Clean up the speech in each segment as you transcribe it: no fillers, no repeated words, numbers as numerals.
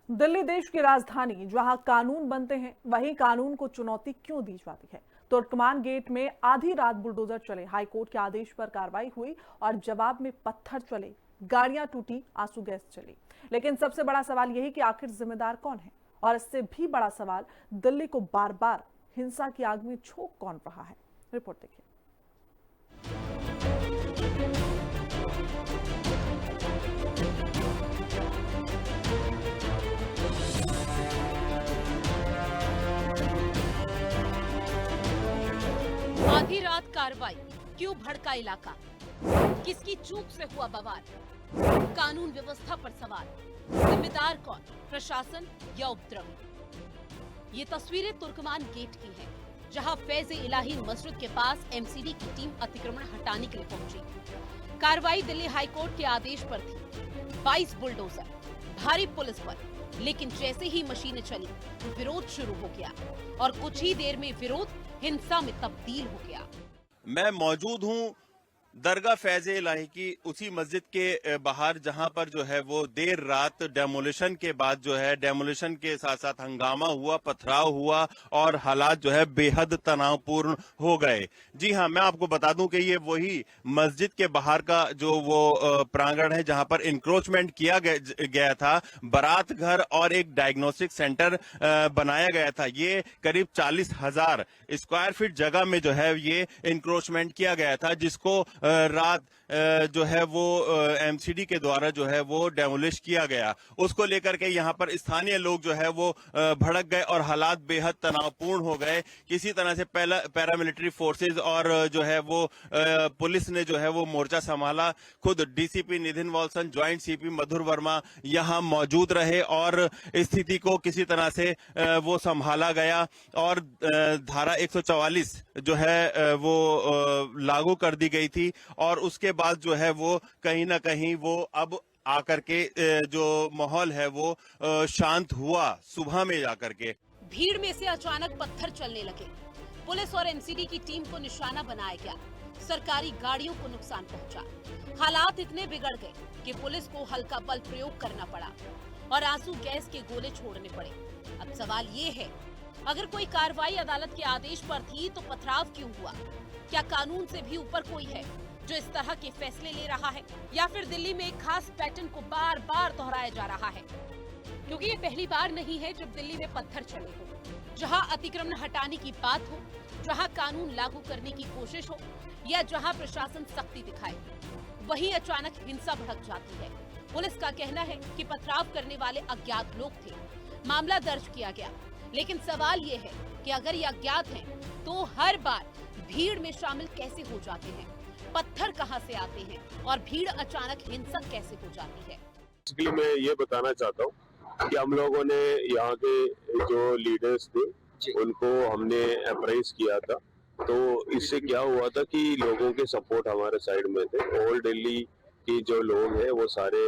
दिल्ली देश की राजधानी, जहां कानून बनते हैं वहीं कानून को चुनौती क्यों दी जाती है। तुर्कमान गेट में आधी रात बुलडोजर चले, हाईकोर्ट के आदेश पर कार्रवाई हुई और जवाब में पत्थर चले, गाड़ियां टूटी, आंसू गैस चली। लेकिन सबसे बड़ा सवाल यही कि आखिर जिम्मेदार कौन है, और इससे भी बड़ा सवाल, दिल्ली को बार बार हिंसा की आग में झोंक कौन रहा है। रिपोर्ट देखिए। आधी रात कार्रवाई, क्यों भड़का इलाका, किसकी चूक से हुआ बवाल, कानून व्यवस्था पर सवाल, जिम्मेदार कौन, प्रशासन या उपद्रवी। ये तस्वीरें तुर्कमान गेट की हैं, जहां फैज इलाही मस्जिद के पास एमसीडी की टीम अतिक्रमण हटाने के लिए पहुंची। कार्रवाई दिल्ली हाईकोर्ट के आदेश पर थी। 22 बुलडोजर, भारी पुलिस बल, लेकिन जैसे ही मशीनें चली तो विरोध शुरू हो गया और कुछ ही देर में विरोध हिंसा में तब्दील हो गया। मैं मौजूद हूं दरगाह फैज इलाही की उसी मस्जिद के बाहर, जहां पर जो है वो देर रात डेमोलिशन के बाद जो है डेमोलिशन के साथ साथ हंगामा हुआ, पथराव हुआ और हालात जो है बेहद तनावपूर्ण हो गए। जी हां, मैं आपको बता दूं कि ये वही मस्जिद के बाहर का जो वो प्रांगण है जहां पर इंक्रोचमेंट किया गया था। बारात घर और एक डायग्नोस्टिक सेंटर बनाया गया था। ये करीब 40,000 स्क्वायर फीट जगह में जो है ये इंक्रोचमेंट किया गया था, जिसको रात जो है वो एमसीडी के द्वारा जो है वो डेमोलिश किया गया। उसको लेकर के यहाँ पर स्थानीय लोग जो है वो भड़क गए और हालात बेहद तनावपूर्ण हो गए। किसी तरह से पैरामिलिट्री फोर्सेस और जो है वो पुलिस ने जो है वो मोर्चा संभाला। खुद DCP Nitin Walson, joint CP Madhur Verma यहाँ मौजूद रहे और स्थिति को किसी तरह से वो संभाला गया और धारा 144 जो है वो लागू कर दी गई थी। और उसके बाद जो है वो कहीं ना कहीं वो अब आकर के जो माहौल है वो शांत हुआ सुबह में जाकर के। भीड़ में से अचानक पत्थर चलने लगे। पुलिस और एमसीडी की टीम को निशाना बनाया गया। सरकारी गाड़ियों को नुकसान पहुंचा। हालात इतने बिगड़ गए कि पुलिस को हल्का बल प्रयोग करना पड़ा और आंसू गैस के गोले छोड़ने पड़े। अब सवाल ये है, अगर कोई कार्रवाई अदालत के आदेश पर थी तो पथराव क्यों हुआ? क्या कानून से भी ऊपर कोई है जो इस तरह के फैसले ले रहा है, या फिर दिल्ली में एक खास पैटर्न को बार बार दोहराया जा रहा है? क्योंकि ये पहली बार नहीं है जब दिल्ली में पत्थर चले हो, जहां अतिक्रमण हटाने की बात हो, जहां कानून लागू करने की कोशिश हो या जहां प्रशासन सख्ती दिखाए, वहीं अचानक हिंसा भड़क जाती है। पुलिस का कहना है कि पथराव करने वाले अज्ञात लोग थे। मामला दर्ज किया गया, लेकिन सवाल ये है कि अगर ये अज्ञात हैं, तो हर बार भीड़ में शामिल कैसे हो जाते हैं? पत्थर कहां से आते हैं और भीड़ अचानक हिंसक कैसे हो जाती है? इसलिए मैं ये बताना चाहता हूँ कि हम लोगों ने यहाँ के जो लीडर्स थे उनको हमने अप्राइज किया था। तो इससे क्या हुआ था कि लोगों के सपोर्ट हमारे साइड में थे। ऑल दिल्ली के जो लोग हैं वो सारे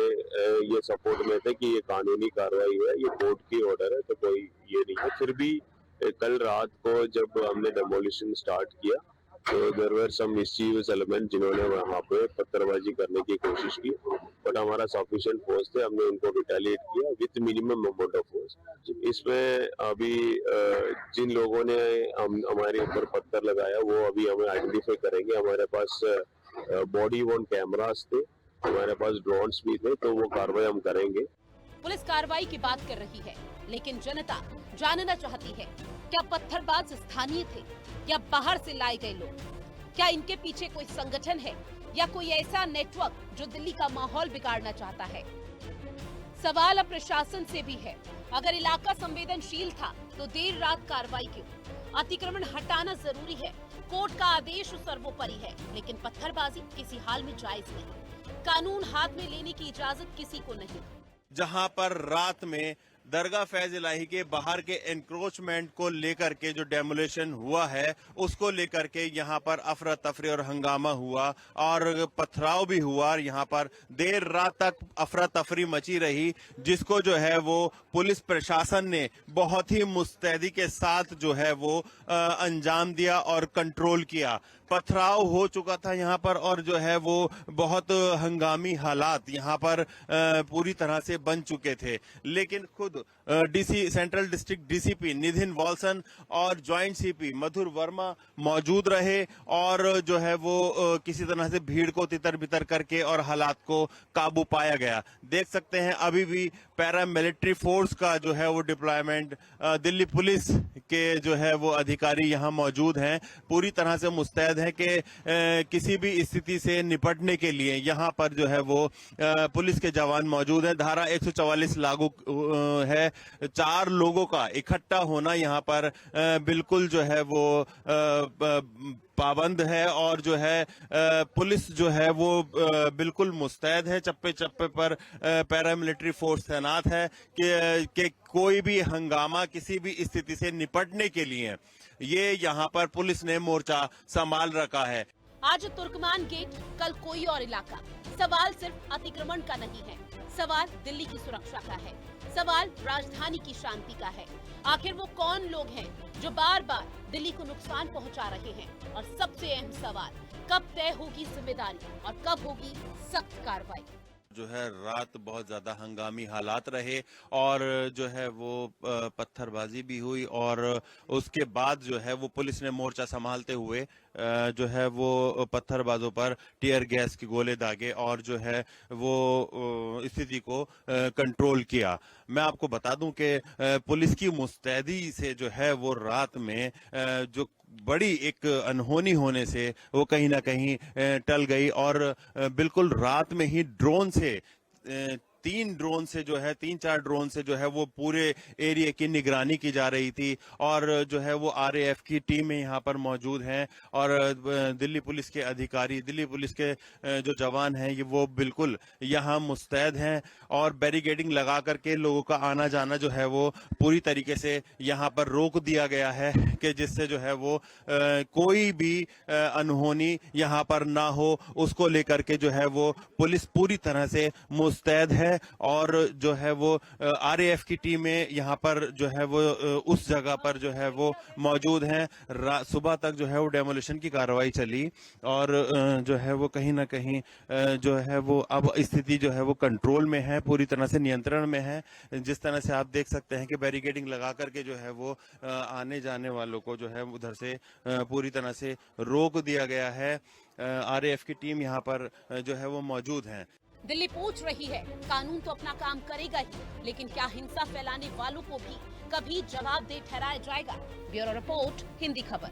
ये सपोर्ट में थे कि ये कानूनी कार्रवाई है, ये कोर्ट की ऑर्डर है, तो कोई ये नहीं है। फिर भी कल रात को जब हमने डेमोलिशन स्टार्ट किया तो there were some mischievous element जिन्होंने वहाँ पे पत्थरबाजी करने की कोशिश की, बट हमारा सफिशिएंट फोर्स थे, हमने उनको रिटेलिएट किया with minimum amount of force. इसमें अभी जिन लोगों ने हमारे ऊपर पत्थर लगाया वो अभी हमें आइडेंटिफाई करेंगे। हमारे पास बॉडी वॉर्न कैमरास थे, हमारे पास ड्रोन्स भी थे, तो वो कार्रवाई हम करेंगे। पुलिस कार्रवाई की बात कर रही है, लेकिन जनता जानना चाहती है, क्या पत्थरबाज स्थानीय थे या बाहर से लाए गए लोग? क्या इनके पीछे कोई संगठन है या कोई ऐसा नेटवर्क जो दिल्ली का माहौल बिगाड़ना चाहता है? सवाल अब प्रशासन से भी है। अगर इलाका संवेदनशील था तो देर रात कार्रवाई क्यों? अतिक्रमण हटाना जरूरी है, कोर्ट का आदेश सर्वोपरि है, लेकिन पत्थरबाजी किसी हाल में जायज नहीं। कानून हाथ में लेने की इजाजत किसी को नहीं। जहां पर रात में दरगाह फैज इलाही के बाहर के एनक्रोचमेंट को लेकर के जो डेमोलिशन हुआ है उसको लेकर के यहाँ पर अफरा तफरी और हंगामा हुआ और पथराव भी हुआ और यहाँ पर देर रात तक अफरा तफरी मची रही, जिसको जो है वो पुलिस प्रशासन ने बहुत ही मुस्तैदी के साथ जो है वो अंजाम दिया और कंट्रोल किया। पथराव हो चुका था यहाँ पर और जो है वो बहुत हंगामी हालात यहाँ पर पूरी तरह से बन चुके थे। लेकिन खुद DC central district DCP Nidhin Walson और ज्वाइंट सीपी मधुर वर्मा मौजूद रहे और जो है वो किसी तरह से भीड़ को तितर बितर करके और हालात को काबू पाया गया। देख सकते हैं अभी भी पैरा मिलिट्री फोर्स का जो है वो डिप्लॉयमेंट, दिल्ली पुलिस के जो है वो अधिकारी यहाँ मौजूद हैं, पूरी तरह से मुस्तैद हैं कि किसी भी स्थिति से निपटने के लिए यहाँ पर जो है वो पुलिस के जवान मौजूद हैं। धारा 144 लागू है। 4 लोगों का इकट्ठा होना यहाँ पर बिल्कुल जो है वो पाबंद है और जो है पुलिस जो है वो बिल्कुल मुस्तैद है। चप्पे चप्पे पर पैरामिलिट्री फोर्स तैनात है कि कोई भी हंगामा किसी भी स्थिति से निपटने के लिए ये यहाँ पर पुलिस ने मोर्चा संभाल रखा है। आज तुर्कमान गेट, कल कोई और इलाका। सवाल सिर्फ अतिक्रमण का नहीं है, सवाल दिल्ली की सुरक्षा का है, सवाल राजधानी की शांति का है। आखिर वो कौन लोग हैं जो बार बार दिल्ली को नुकसान पहुंचा रहे हैं? और सबसे अहम सवाल, कब तय होगी जिम्मेदारी और कब होगी सख्त कार्रवाई? जो है रात बहुत ज्यादा हंगामी हालात रहे और जो है वो पत्थरबाजी भी हुई और उसके बाद जो है वो पुलिस ने मोर्चा संभालते हुए जो है वो पत्थरबाजों पर टीयर गैस के गोले दागे और जो है वो स्थिति को कंट्रोल किया। मैं आपको बता दूं कि पुलिस की मुस्तैदी से जो है वो रात में जो बड़ी एक अनहोनी होने से वो कहीं ना कहीं टल गई और बिल्कुल रात में ही ड्रोन से 3-4 ड्रोन से जो है वो पूरे एरिया की निगरानी की जा रही थी और जो है वो आरएएफ की टीमें यहाँ पर मौजूद हैं और दिल्ली पुलिस के अधिकारी, दिल्ली पुलिस के जो जवान हैं ये वो बिल्कुल यहाँ मुस्तैद हैं और बैरिकेडिंग लगा करके लोगों का आना जाना जो है वो पूरी तरीके से यहाँ पर रोक दिया गया है कि जिससे जो है वो कोई भी अनहोनी यहाँ पर ना हो, उसको लेकर के जो है वो पुलिस पूरी तरह से मुस्तैद है और जो है वो आरएएफ की टीमें यहाँ पर जो है वो उस जगह पर जो है वो मौजूद हैं। सुबह तक जो है वो डेमोलिशन की कार्रवाई चली और जो है वो कहीं ना कहीं जो है वो अब स्थिति जो है वो कंट्रोल में है, पूरी तरह से नियंत्रण में है। जिस तरह से आप देख सकते हैं कि बैरिकेडिंग लगा करके जो है वो आने जाने वालों को जो है उधर से पूरी तरह से रोक दिया गया है। आरएएफ की टीम यहाँ पर जो है वो मौजूद है। दिल्ली पूछ रही है, कानून तो अपना काम करेगा ही, लेकिन क्या हिंसा फैलाने वालों को भी कभी जवाबदेह ठहराया जाएगा? ब्यूरो रिपोर्ट, हिंदी खबर।